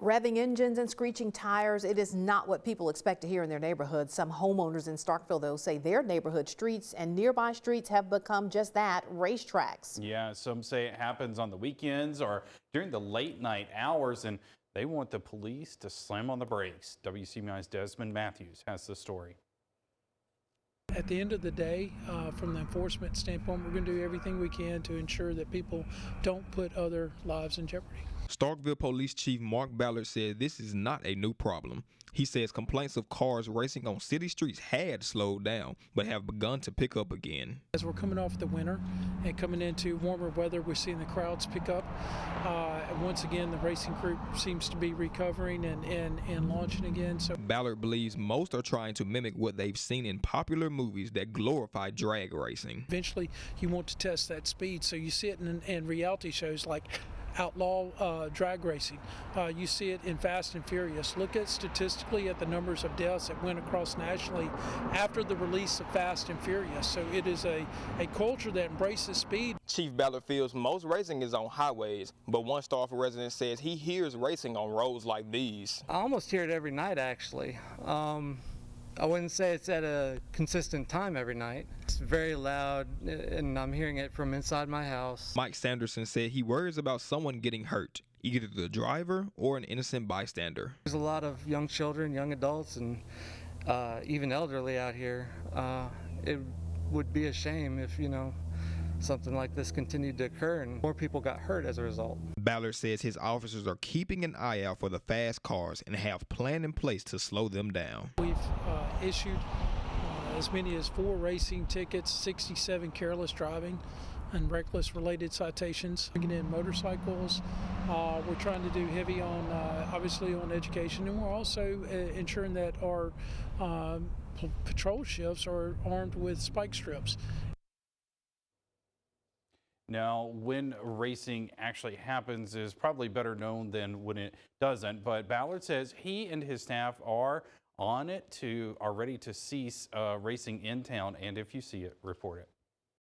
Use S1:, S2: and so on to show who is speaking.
S1: Revving engines and screeching tires, it is not what people expect to hear in their neighborhoods. Some homeowners in Starkville, though, say their neighborhood streets and nearby streets have become just that, racetracks.
S2: Yeah, some say it happens on the weekends or during the late night hours, and they want the police to slam on the brakes. WCBI's Desmond Matthews has the story.
S3: At the end of the day, from the enforcement standpoint, we're going to do everything we can to ensure that people don't put other lives in jeopardy.
S4: Starkville Police Chief Mark Ballard said this is not a new problem. He says complaints of cars racing on city streets had slowed down, but have begun to pick up again.
S3: As we're coming off the winter and coming into warmer weather, we're seeing the crowds pick up. Once again, the racing group seems to be recovering and launching again. So
S4: Ballard believes most are trying to mimic what they've seen in popular movies that glorify drag racing.
S3: Eventually, you want to test that speed, so you see it in reality shows like outlaw drag racing. You see it in Fast and Furious. Look at statistically at the numbers of deaths that went across nationally after the release of Fast and Furious. So it is a culture that embraces speed.
S4: Chief Ballard feels most racing is on highways, but one Starkville resident says he hears racing on roads like these.
S5: I almost hear it every night, actually. I wouldn't say it's at a consistent time every night. It's very loud, and I'm hearing it from inside my house.
S4: Mike Sanderson said he worries about someone getting hurt, either the driver or an innocent bystander.
S5: There's a lot of young children, young adults, and even elderly out here. It would be a shame if, something like this continued to occur and more people got hurt as a result.
S4: Ballard says his officers are keeping an eye out for the fast cars and have a plan in place to slow them down.
S3: We've issued as many as 4 racing tickets, 67 careless driving and reckless related citations. Bringing in motorcycles. We're trying to do heavy on, obviously, on education, and we're also ensuring that our patrol shifts are armed with spike strips.
S2: Now, when racing actually happens is probably better known than when it doesn't, but Ballard says he and his staff are on it, are ready to cease racing in town, and if you see it, report it.